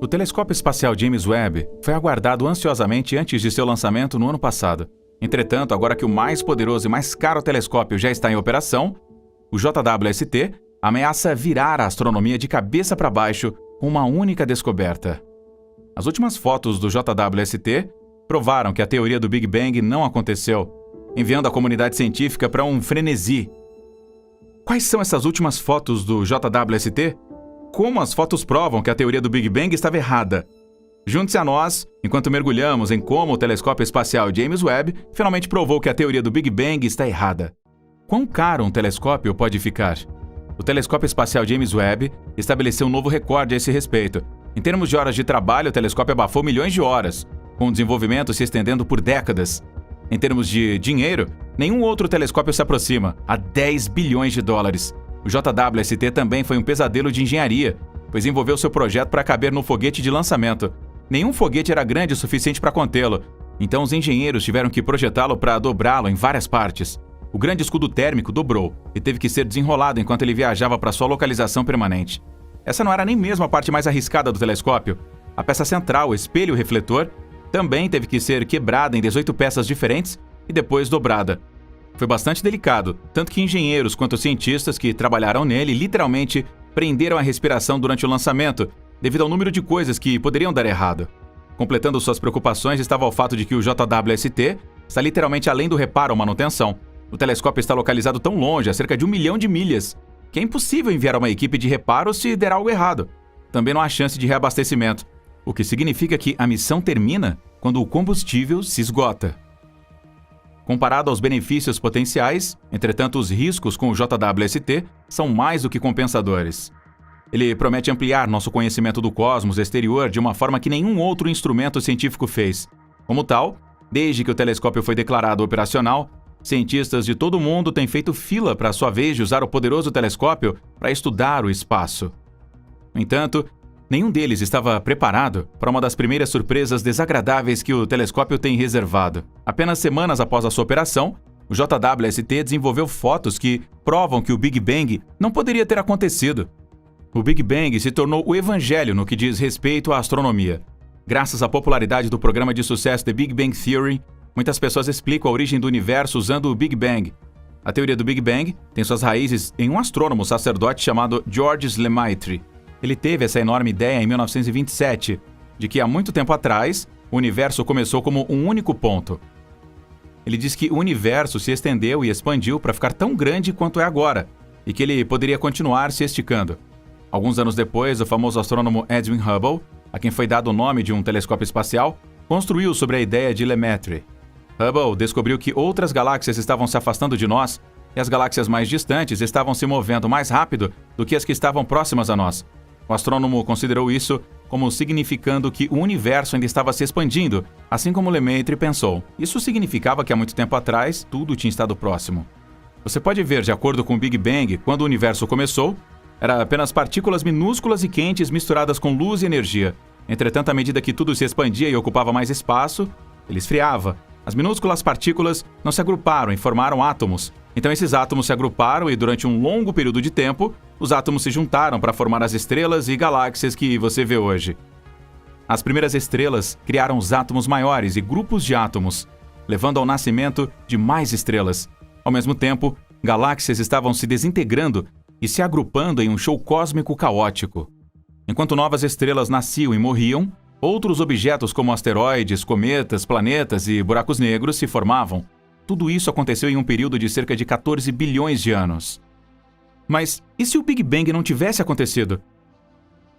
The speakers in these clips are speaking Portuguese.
O telescópio espacial James Webb foi aguardado ansiosamente antes de seu lançamento no ano passado. Entretanto, agora que o mais poderoso e mais caro telescópio já está em operação, o JWST ameaça virar a astronomia de cabeça para baixo com uma única descoberta. As últimas fotos do JWST provaram que a teoria do Big Bang não aconteceu, enviando a comunidade científica para um frenesi. Quais são essas últimas fotos do JWST? Como as fotos provam que a teoria do Big Bang estava errada? Junte-se a nós enquanto mergulhamos em como o telescópio espacial James Webb finalmente provou que a teoria do Big Bang está errada. Quão caro um telescópio pode ficar? O telescópio espacial James Webb estabeleceu um novo recorde a esse respeito. Em termos de horas de trabalho, o telescópio abafou milhões de horas, com o desenvolvimento se estendendo por décadas. Em termos de dinheiro, nenhum outro telescópio se aproxima, a 10 bilhões de dólares. O JWST também foi um pesadelo de engenharia, pois envolveu seu projeto para caber no foguete de lançamento. Nenhum foguete era grande o suficiente para contê-lo, então os engenheiros tiveram que projetá-lo para dobrá-lo em várias partes. O grande escudo térmico dobrou e teve que ser desenrolado enquanto ele viajava para sua localização permanente. Essa não era nem mesmo a parte mais arriscada do telescópio. A peça central, o espelho refletor, também teve que ser quebrada em 18 peças diferentes e depois dobrada. Foi bastante delicado, tanto que engenheiros quanto cientistas que trabalharam nele literalmente prenderam a respiração durante o lançamento, devido ao número de coisas que poderiam dar errado. Completando suas preocupações estava o fato de que o JWST está literalmente além do reparo ou manutenção. O telescópio está localizado tão longe, a cerca de 1 milhão de milhas, que é impossível enviar uma equipe de reparo se der algo errado. Também não há chance de reabastecimento, o que significa que a missão termina quando o combustível se esgota. Comparado aos benefícios potenciais, entretanto, os riscos com o JWST são mais do que compensadores. Ele promete ampliar nosso conhecimento do cosmos exterior de uma forma que nenhum outro instrumento científico fez. Como tal, desde que o telescópio foi declarado operacional, cientistas de todo o mundo têm feito fila para a sua vez de usar o poderoso telescópio para estudar o espaço. No entanto, nenhum deles estava preparado para uma das primeiras surpresas desagradáveis que o telescópio tem reservado. Apenas semanas após a sua operação, o JWST desenvolveu fotos que provam que o Big Bang não poderia ter acontecido. O Big Bang se tornou o evangelho no que diz respeito à astronomia. Graças à popularidade do programa de sucesso The Big Bang Theory, muitas pessoas explicam a origem do universo usando o Big Bang. A teoria do Big Bang tem suas raízes em um astrônomo sacerdote chamado Georges Lemaitre. Ele teve essa enorme ideia em 1927, de que há muito tempo atrás, o universo começou como um único ponto. Ele diz que o universo se estendeu e expandiu para ficar tão grande quanto é agora, e que ele poderia continuar se esticando. Alguns anos depois, o famoso astrônomo Edwin Hubble, a quem foi dado o nome de um telescópio espacial, construiu sobre a ideia de Lemaitre. Hubble descobriu que outras galáxias estavam se afastando de nós e as galáxias mais distantes estavam se movendo mais rápido do que as que estavam próximas a nós. O astrônomo considerou isso como significando que o universo ainda estava se expandindo, assim como Lemaitre pensou. Isso significava que há muito tempo atrás, tudo tinha estado próximo. Você pode ver, de acordo com o Big Bang, quando o universo começou, era apenas partículas minúsculas e quentes misturadas com luz e energia. Entretanto, à medida que tudo se expandia e ocupava mais espaço, ele esfriava. As minúsculas partículas não se agruparam e formaram átomos. Então esses átomos se agruparam e durante um longo período de tempo, os átomos se juntaram para formar as estrelas e galáxias que você vê hoje. As primeiras estrelas criaram os átomos maiores e grupos de átomos, levando ao nascimento de mais estrelas. Ao mesmo tempo, galáxias estavam se desintegrando e se agrupando em um show cósmico caótico. Enquanto novas estrelas nasciam e morriam, outros objetos como asteroides, cometas, planetas e buracos negros se formavam. Tudo isso aconteceu em um período de cerca de 14 bilhões de anos. Mas e se o Big Bang não tivesse acontecido?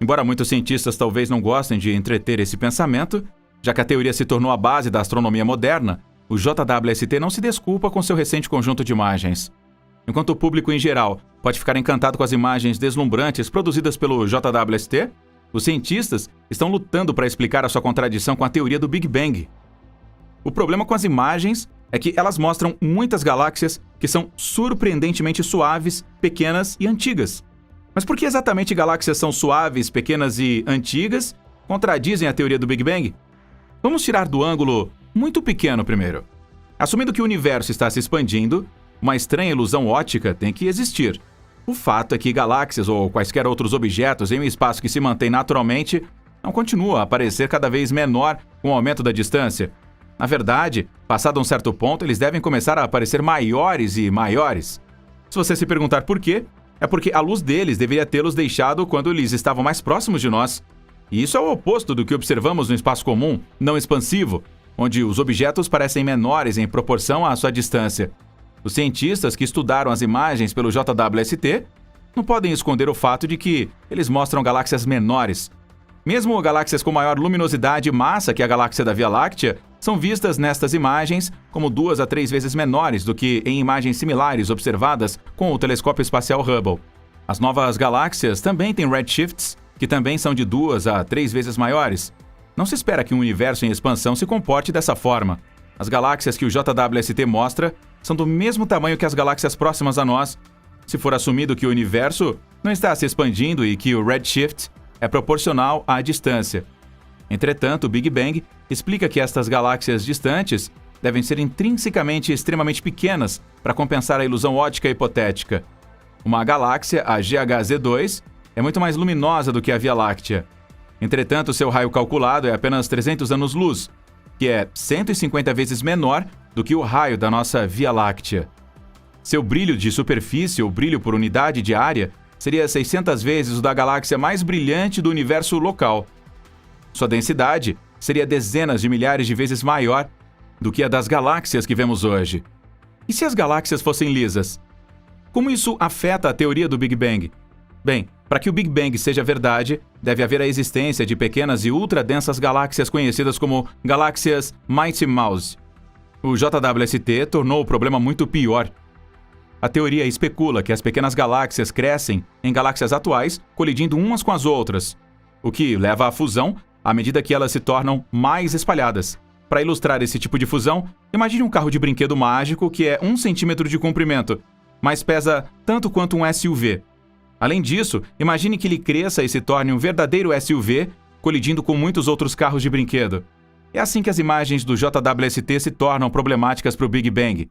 Embora muitos cientistas talvez não gostem de entreter esse pensamento, já que a teoria se tornou a base da astronomia moderna, o JWST não se desculpa com seu recente conjunto de imagens. Enquanto o público em geral pode ficar encantado com as imagens deslumbrantes produzidas pelo JWST, os cientistas estão lutando para explicar a sua contradição com a teoria do Big Bang. O problema com as imagens é que elas mostram muitas galáxias que são surpreendentemente suaves, pequenas e antigas. Mas por que exatamente galáxias são suaves, pequenas e antigas contradizem a teoria do Big Bang? Vamos tirar do ângulo muito pequeno primeiro. Assumindo que o universo está se expandindo, uma estranha ilusão óptica tem que existir. O fato é que galáxias ou quaisquer outros objetos em um espaço que se mantém naturalmente não continua a parecer cada vez menor com o aumento da distância. Na verdade, passado um certo ponto, eles devem começar a parecer maiores e maiores. Se você se perguntar por quê, é porque a luz deles deveria tê-los deixado quando eles estavam mais próximos de nós. E isso é o oposto do que observamos no espaço comum, não expansivo, onde os objetos parecem menores em proporção à sua distância. Os cientistas que estudaram as imagens pelo JWST não podem esconder o fato de que eles mostram galáxias menores. Mesmo galáxias com maior luminosidade e massa que a galáxia da Via Láctea são vistas nestas imagens como 2 a 3 vezes menores do que em imagens similares observadas com o telescópio espacial Hubble. As novas galáxias também têm redshifts, que também são de 2 a 3 vezes maiores. Não se espera que um universo em expansão se comporte dessa forma. As galáxias que o JWST mostra são do mesmo tamanho que as galáxias próximas a nós, se for assumido que o universo não está se expandindo e que o redshift é proporcional à distância. Entretanto, o Big Bang explica que estas galáxias distantes devem ser intrinsecamente extremamente pequenas para compensar a ilusão óptica hipotética. Uma galáxia, a GHZ2, é muito mais luminosa do que a Via Láctea. Entretanto, seu raio calculado é apenas 300 anos-luz, que é 150 vezes menor do que o raio da nossa Via Láctea. Seu brilho de superfície, ou brilho por unidade de área, seria 600 vezes o da galáxia mais brilhante do universo local. Sua densidade seria dezenas de milhares de vezes maior do que a das galáxias que vemos hoje. E se as galáxias fossem lisas? Como isso afeta a teoria do Big Bang? Bem, para que o Big Bang seja verdade, deve haver a existência de pequenas e ultra-densas galáxias conhecidas como galáxias Mighty Mouse. O JWST tornou o problema muito pior. A teoria especula que as pequenas galáxias crescem em galáxias atuais, colidindo umas com as outras, o que leva à fusão à medida que elas se tornam mais espalhadas. Para ilustrar esse tipo de fusão, imagine um carro de brinquedo mágico que é 1 centímetro de comprimento, mas pesa tanto quanto um SUV. Além disso, imagine que ele cresça e se torne um verdadeiro SUV, colidindo com muitos outros carros de brinquedo. É assim que as imagens do JWST se tornam problemáticas para o Big Bang.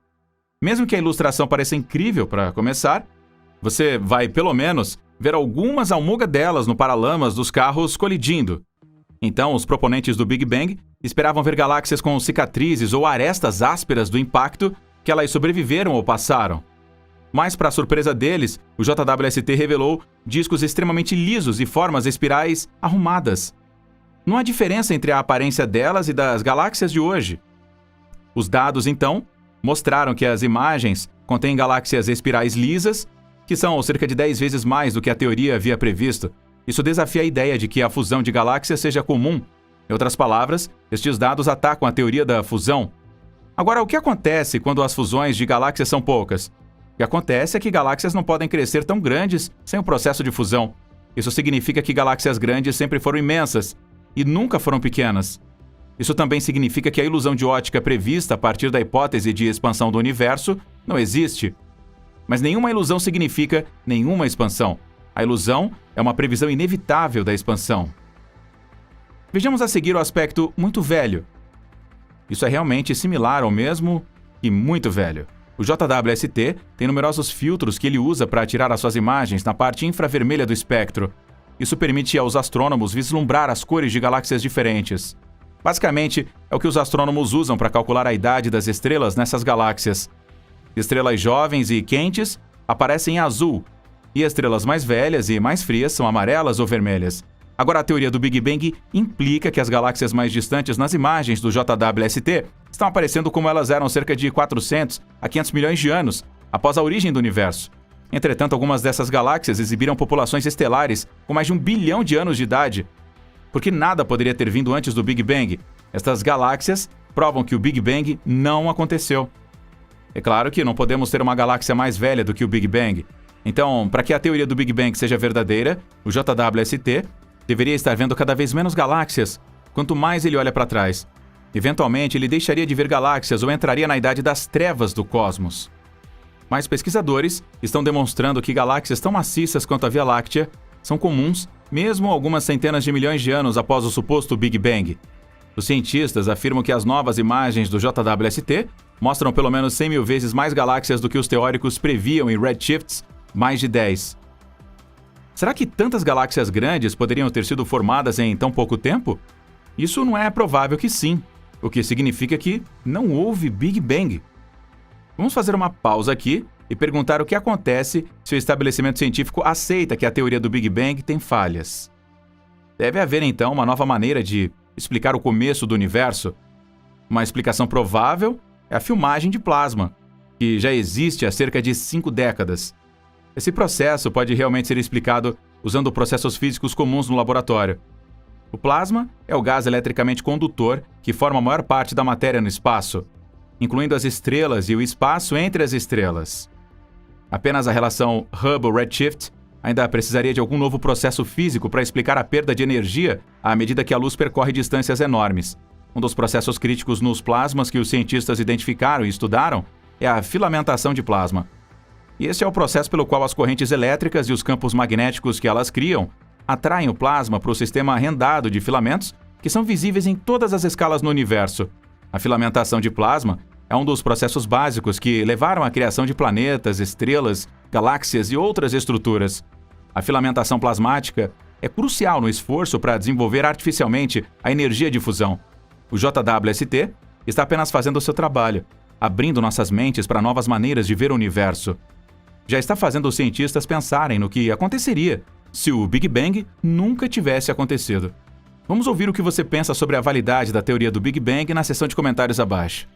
Mesmo que a ilustração pareça incrível para começar, você vai, pelo menos, ver algumas almôgadelas no paralamas dos carros colidindo. Então, os proponentes do Big Bang esperavam ver galáxias com cicatrizes ou arestas ásperas do impacto que elas sobreviveram ou passaram. Mas, para surpresa deles, o JWST revelou discos extremamente lisos e formas espirais arrumadas. Não há diferença entre a aparência delas e das galáxias de hoje. Os dados, então, mostraram que as imagens contêm galáxias espirais lisas, que são cerca de 10 vezes mais do que a teoria havia previsto. Isso desafia a ideia de que a fusão de galáxias seja comum. Em outras palavras, estes dados atacam a teoria da fusão. Agora, o que acontece quando as fusões de galáxias são poucas? O que acontece é que galáxias não podem crescer tão grandes sem o processo de fusão. Isso significa que galáxias grandes sempre foram imensas e nunca foram pequenas. Isso também significa que a ilusão de ótica prevista a partir da hipótese de expansão do universo não existe. Mas nenhuma ilusão significa nenhuma expansão. A ilusão é uma previsão inevitável da expansão. Vejamos a seguir o aspecto muito velho. Isso é realmente similar ao mesmo e muito velho. O JWST tem numerosos filtros que ele usa para tirar as suas imagens na parte infravermelha do espectro. Isso permite aos astrônomos vislumbrar as cores de galáxias diferentes. Basicamente, é o que os astrônomos usam para calcular a idade das estrelas nessas galáxias. Estrelas jovens e quentes aparecem em azul, e estrelas mais velhas e mais frias são amarelas ou vermelhas. Agora, a teoria do Big Bang implica que as galáxias mais distantes nas imagens do JWST estão aparecendo como elas eram cerca de 400 a 500 milhões de anos após a origem do universo. Entretanto, algumas dessas galáxias exibiram populações estelares com mais de 1 bilhão de anos de idade, porque nada poderia ter vindo antes do Big Bang. Estas galáxias provam que o Big Bang não aconteceu. É claro que não podemos ter uma galáxia mais velha do que o Big Bang. Então, para que a teoria do Big Bang seja verdadeira, o JWST deveria estar vendo cada vez menos galáxias, quanto mais ele olha para trás. Eventualmente, ele deixaria de ver galáxias ou entraria na idade das trevas do cosmos. Mas pesquisadores estão demonstrando que galáxias tão maciças quanto a Via Láctea são comuns mesmo algumas centenas de milhões de anos após o suposto Big Bang. Os cientistas afirmam que as novas imagens do JWST mostram pelo menos 100 mil vezes mais galáxias do que os teóricos previam em redshifts mais de 10. Será que tantas galáxias grandes poderiam ter sido formadas em tão pouco tempo? Isso não é provável que sim, o que significa que não houve Big Bang. Vamos fazer uma pausa aqui e perguntar o que acontece se o estabelecimento científico aceita que a teoria do Big Bang tem falhas. Deve haver então uma nova maneira de explicar o começo do universo. Uma explicação provável é a filmagem de plasma, que já existe há cerca de 5 décadas. Esse processo pode realmente ser explicado usando processos físicos comuns no laboratório. O plasma é o gás eletricamente condutor que forma a maior parte da matéria no espaço, incluindo as estrelas e o espaço entre as estrelas. Apenas a relação Hubble-Redshift ainda precisaria de algum novo processo físico para explicar a perda de energia à medida que a luz percorre distâncias enormes. Um dos processos críticos nos plasmas que os cientistas identificaram e estudaram é a filamentação de plasma. E esse é o processo pelo qual as correntes elétricas e os campos magnéticos que elas criam atraem o plasma para o sistema rendado de filamentos que são visíveis em todas as escalas no universo. A filamentação de plasma é um dos processos básicos que levaram à criação de planetas, estrelas, galáxias e outras estruturas. A filamentação plasmática é crucial no esforço para desenvolver artificialmente a energia de fusão. O JWST está apenas fazendo o seu trabalho, abrindo nossas mentes para novas maneiras de ver o universo. Já está fazendo os cientistas pensarem no que aconteceria se o Big Bang nunca tivesse acontecido. Vamos ouvir o que você pensa sobre a validade da teoria do Big Bang na seção de comentários abaixo.